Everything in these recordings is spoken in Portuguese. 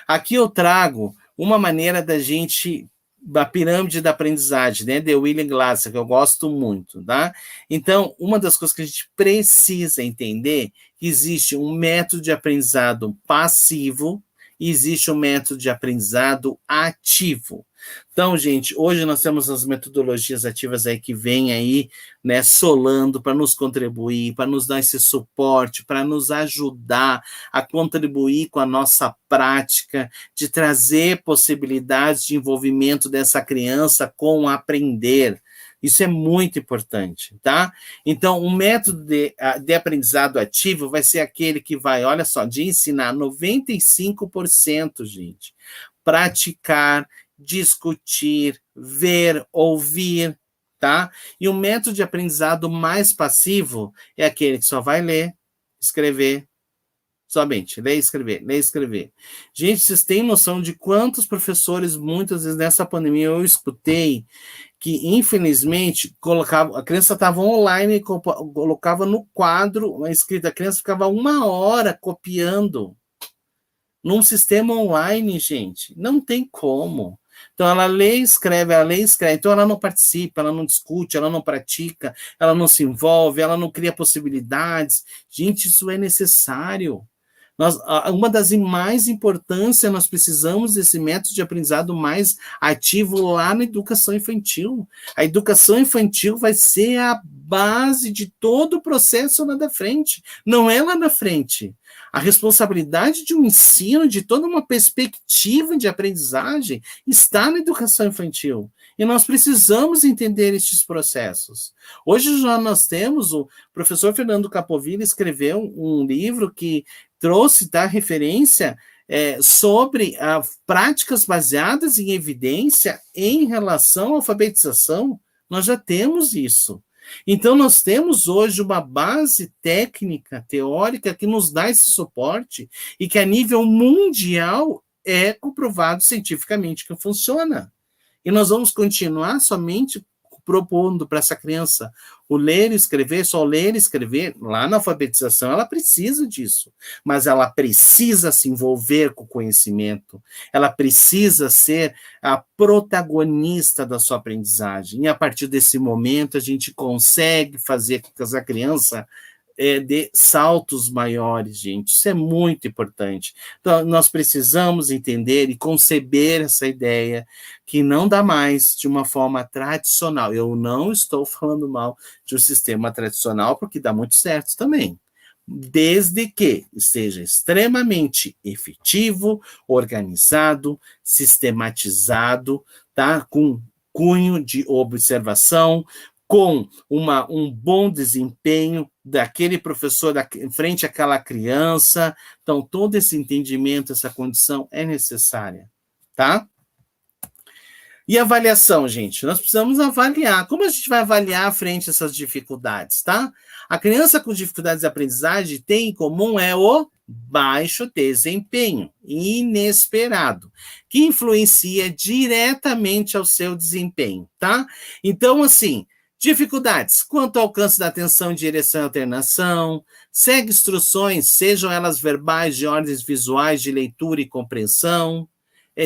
Aqui eu trago uma maneira da gente, da pirâmide da aprendizagem, né, de William Glasser, que eu gosto muito, tá? Então, uma das coisas que a gente precisa entender, que existe um método de aprendizado passivo e existe um método de aprendizado ativo. Então, gente, hoje nós temos as metodologias ativas aí que vêm aí, né, solando para nos contribuir, para nos dar esse suporte, para nos ajudar a contribuir com a nossa prática, de trazer possibilidades de envolvimento dessa criança com o aprender. Isso é muito importante, tá? Então, um método de aprendizado ativo vai ser aquele que vai, olha só, de ensinar 95%, gente, praticar, discutir, ver, ouvir, tá? E o método de aprendizado mais passivo é aquele que só vai ler, escrever, somente, ler e escrever, ler e escrever. Gente, vocês têm noção de quantos professores, muitas vezes nessa pandemia, eu escutei que, infelizmente, colocava, a criança estava online, colocava no quadro uma escrita, a criança ficava 1 hora copiando num sistema online, gente. Não tem como. Então, ela lê e escreve, ela lê e escreve. Então, ela não participa, ela não discute, ela não pratica, ela não se envolve, ela não cria possibilidades. Gente, isso é necessário. Uma das mais importâncias, nós precisamos desse método de aprendizado mais ativo lá na educação infantil. A educação infantil vai ser a base de todo o processo lá da frente. Não é lá na frente. A responsabilidade de um ensino, de toda uma perspectiva de aprendizagem, está na educação infantil. E nós precisamos entender estes processos. Hoje já nós temos, o professor Fernando Capovilla escreveu um livro que trouxe, tá, referência sobre práticas baseadas em evidência em relação à alfabetização. Nós já temos isso. Então, nós temos hoje uma base técnica, teórica, que nos dá esse suporte e que, a nível mundial, é comprovado cientificamente que funciona. E nós vamos continuar somente propondo para essa criança o ler e escrever, só ler e escrever. Lá na alfabetização ela precisa disso, mas ela precisa se envolver com o conhecimento, ela precisa ser a protagonista da sua aprendizagem, e a partir desse momento a gente consegue fazer com que essa criança de saltos maiores, gente. Isso é muito importante. Então, nós precisamos entender e conceber essa ideia que não dá mais de uma forma tradicional. Eu não estou falando mal de um sistema tradicional, porque dá muito certo também. Desde que esteja extremamente efetivo, organizado, sistematizado, tá? Com cunho de observação, com um bom desempenho daquele professor em frente àquela criança. Então, todo esse entendimento, essa condição é necessária, tá? E avaliação, gente? Nós precisamos avaliar. Como a gente vai avaliar frente a essas dificuldades, tá? A criança com dificuldades de aprendizagem tem em comum o baixo desempenho, inesperado, que influencia diretamente ao seu desempenho, tá? Então, assim, dificuldades quanto ao alcance da atenção, direção e alternação, segue instruções, sejam elas verbais, de ordens visuais, de leitura e compreensão,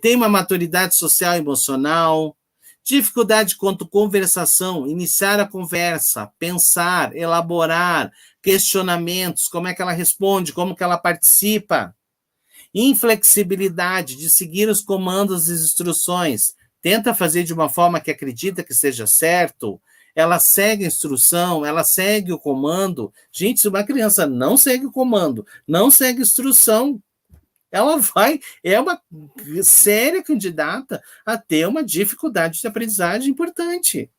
tem uma maturidade social e emocional, dificuldade quanto conversação, iniciar a conversa, pensar, elaborar, questionamentos, como é que ela responde, como que ela participa, inflexibilidade de seguir os comandos e instruções, tenta fazer de uma forma que acredita que seja certo, ela segue a instrução, ela segue o comando. Gente, se uma criança não segue o comando, não segue a instrução, ela é uma séria candidata a ter uma dificuldade de aprendizagem importante,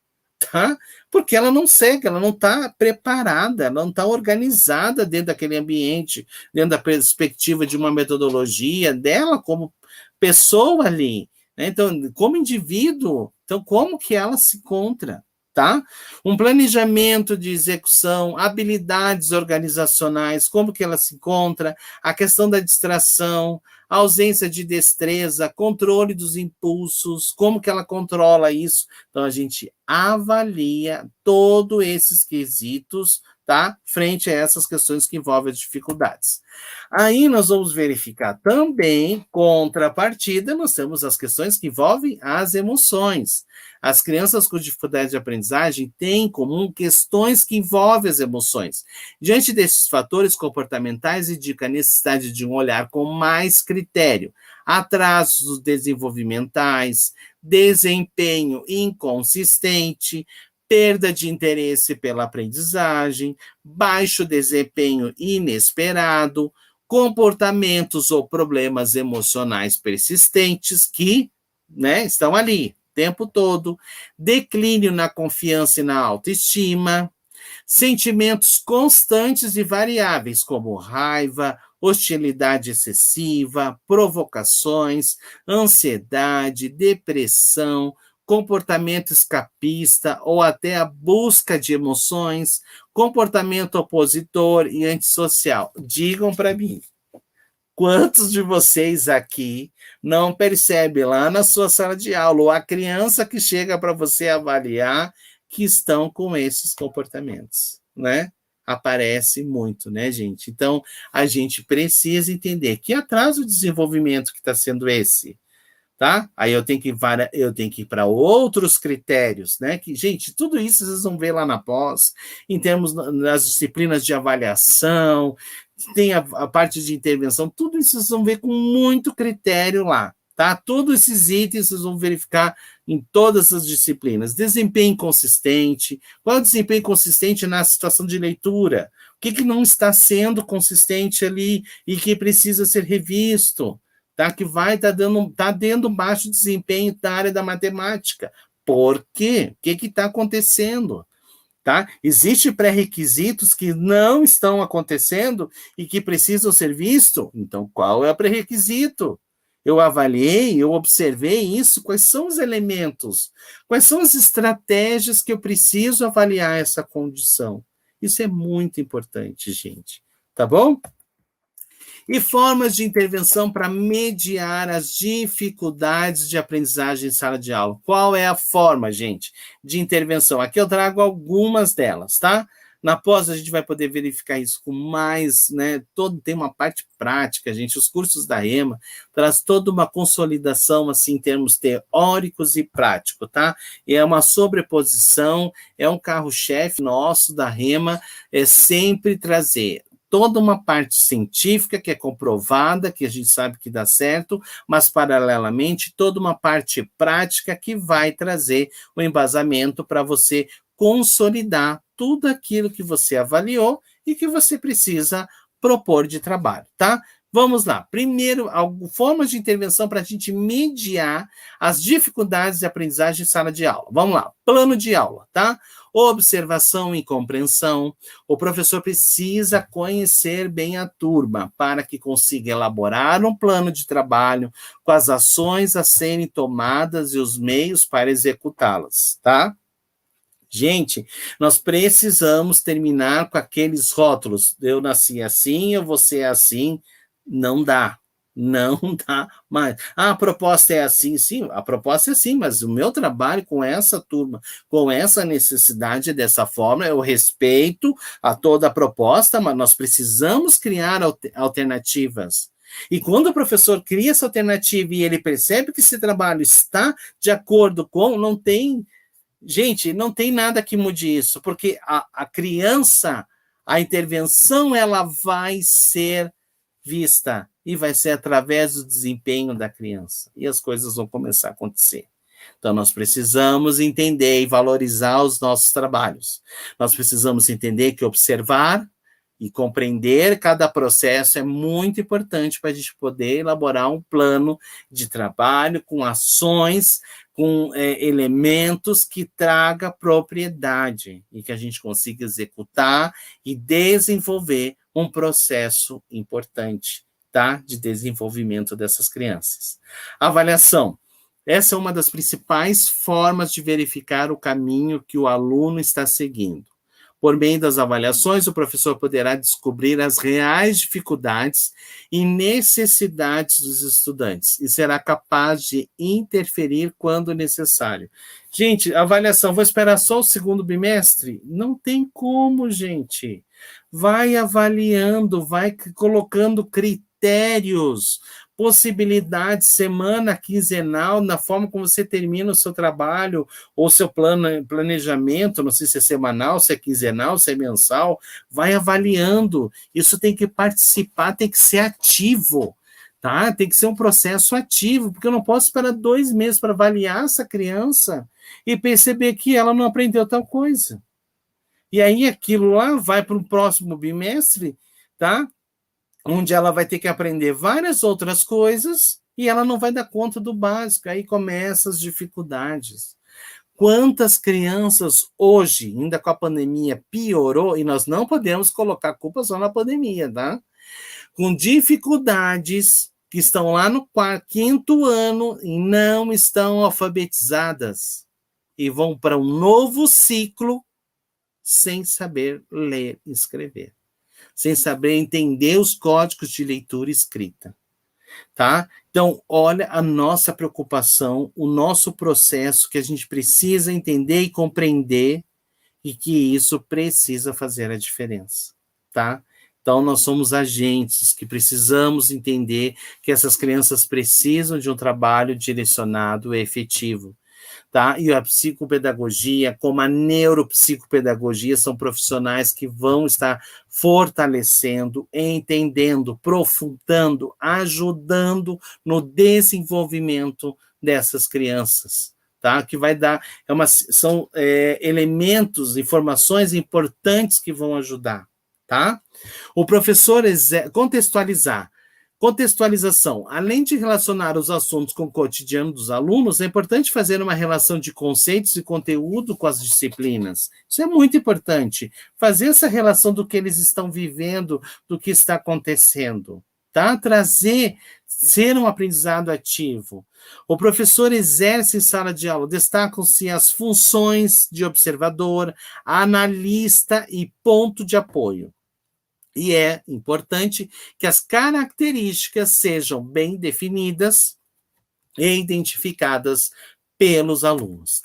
tá? Porque ela não segue, ela não está preparada, ela não está organizada dentro daquele ambiente, dentro da perspectiva de uma metodologia dela como pessoa ali, né? Então, como indivíduo, então como que ela se encontra? Tá? Um planejamento de execução, habilidades organizacionais, como que ela se encontra, a questão da distração, a ausência de destreza, controle dos impulsos, como que ela controla isso. Então, a gente avalia todos esses quesitos, tá? Frente a essas questões que envolvem as dificuldades. Aí nós vamos verificar também, contrapartida, nós temos as questões que envolvem as emoções. As crianças com dificuldade de aprendizagem têm em comum questões que envolvem as emoções. Diante desses fatores comportamentais, indica a necessidade de um olhar com mais critério, atrasos desenvolvimentais, desempenho inconsistente, perda de interesse pela aprendizagem, baixo desempenho inesperado, comportamentos ou problemas emocionais persistentes que, né, estão ali o tempo todo, declínio na confiança e na autoestima, sentimentos constantes e variáveis, como raiva, hostilidade excessiva, provocações, ansiedade, depressão, comportamento escapista ou até a busca de emoções, comportamento opositor e antissocial. Digam para mim, quantos de vocês aqui não percebe lá na sua sala de aula, ou a criança que chega para você avaliar, que estão com esses comportamentos, né? Aparece muito, né, gente? Então, a gente precisa entender que atraso de desenvolvimento que está sendo esse, tá? Aí eu tenho que ir para outros critérios, né? Que, gente, tudo isso vocês vão ver lá na pós, em termos das disciplinas de avaliação, tem a parte de intervenção, tudo isso vocês vão ver com muito critério lá, tá? Todos esses itens vocês vão verificar em todas as disciplinas. Desempenho consistente. Qual é o desempenho consistente na situação de leitura? O que não está sendo consistente ali e que precisa ser revisto? Tá? Que vai dando baixo desempenho da área da matemática. Por quê? O que está acontecendo? Tá? Existem pré-requisitos que não estão acontecendo e que precisam ser vistos. Então, qual é o pré-requisito? Eu avaliei, eu observei isso, quais são os elementos? Quais são as estratégias que eu preciso avaliar essa condição? Isso é muito importante, gente. Tá bom? E formas de intervenção para mediar as dificuldades de aprendizagem em sala de aula. Qual é a forma, gente, de intervenção? Aqui eu trago algumas delas, tá? Na pós a gente vai poder verificar isso com mais, né? Tem uma parte prática, gente. Os cursos da REMA traz toda uma consolidação, assim, em termos teóricos e práticos, tá? E é uma sobreposição, é um carro-chefe nosso da REMA, é sempre trazer toda uma parte científica que é comprovada, que a gente sabe que dá certo, mas, paralelamente, toda uma parte prática que vai trazer o embasamento para você consolidar tudo aquilo que você avaliou e que você precisa propor de trabalho, tá? Vamos lá. Primeiro, formas de intervenção para a gente mediar as dificuldades de aprendizagem em sala de aula. Vamos lá. Plano de aula, tá? Observação e compreensão. O professor precisa conhecer bem a turma para que consiga elaborar um plano de trabalho com as ações a serem tomadas e os meios para executá-las, tá? Gente, nós precisamos terminar com aqueles rótulos. Eu nasci assim, eu vou ser assim. Não dá. Não dá mais. Ah, a proposta é assim, sim, a proposta é assim, mas o meu trabalho com essa turma, com essa necessidade é dessa forma, eu respeito a toda a proposta, mas nós precisamos criar alternativas. E quando o professor cria essa alternativa e ele percebe que esse trabalho está de acordo com, não tem, gente, não tem nada que mude isso, porque a criança, a intervenção, ela vai ser vista e vai ser através do desempenho da criança. E as coisas vão começar a acontecer. Então, nós precisamos entender e valorizar os nossos trabalhos. Nós precisamos entender que observar e compreender cada processo é muito importante para a gente poder elaborar um plano de trabalho com ações, com elementos que traga propriedade e que a gente consiga executar e desenvolver um processo importante, tá? De desenvolvimento dessas crianças. Avaliação. Essa é uma das principais formas de verificar o caminho que o aluno está seguindo. Por meio das avaliações, o professor poderá descobrir as reais dificuldades e necessidades dos estudantes e será capaz de interferir quando necessário. Gente, avaliação, vou esperar só o segundo bimestre? Não tem como, gente. Vai avaliando, vai colocando critérios, possibilidades, semana, quinzenal, na forma como você termina o seu trabalho, ou seu planejamento, não sei se é semanal, se é quinzenal, se é mensal, vai avaliando. Isso tem que participar, tem que ser ativo, tá? Tem que ser um processo ativo, porque eu não posso esperar 2 meses para avaliar essa criança e perceber que ela não aprendeu tal coisa. E aí aquilo lá vai para o próximo bimestre, tá? Onde ela vai ter que aprender várias outras coisas e ela não vai dar conta do básico. Aí começam as dificuldades. Quantas crianças hoje, ainda com a pandemia, piorou, e nós não podemos colocar a culpa só na pandemia, tá? Com dificuldades, que estão lá no quinto ano e não estão alfabetizadas. E vão para um novo ciclo sem saber ler e escrever. Sem saber entender os códigos de leitura e escrita. Tá? Então, olha a nossa preocupação, o nosso processo que a gente precisa entender e compreender e que isso precisa fazer a diferença, tá? Então, nós somos agentes que precisamos entender que essas crianças precisam de um trabalho direcionado e efetivo, tá? E a psicopedagogia, como a neuropsicopedagogia, são profissionais que vão estar fortalecendo, entendendo, aprofundando, ajudando no desenvolvimento dessas crianças, tá? Que vai dar, são elementos, informações importantes que vão ajudar, tá? O professor contextualizar. Contextualização. Além de relacionar os assuntos com o cotidiano dos alunos, é importante fazer uma relação de conceitos e conteúdo com as disciplinas. Isso é muito importante. Fazer essa relação do que eles estão vivendo, do que está acontecendo. Tá? Ser um aprendizado ativo. O professor exerce em sala de aula, destacam-se as funções de observador, analista e ponto de apoio. E é importante que as características sejam bem definidas e identificadas pelos alunos.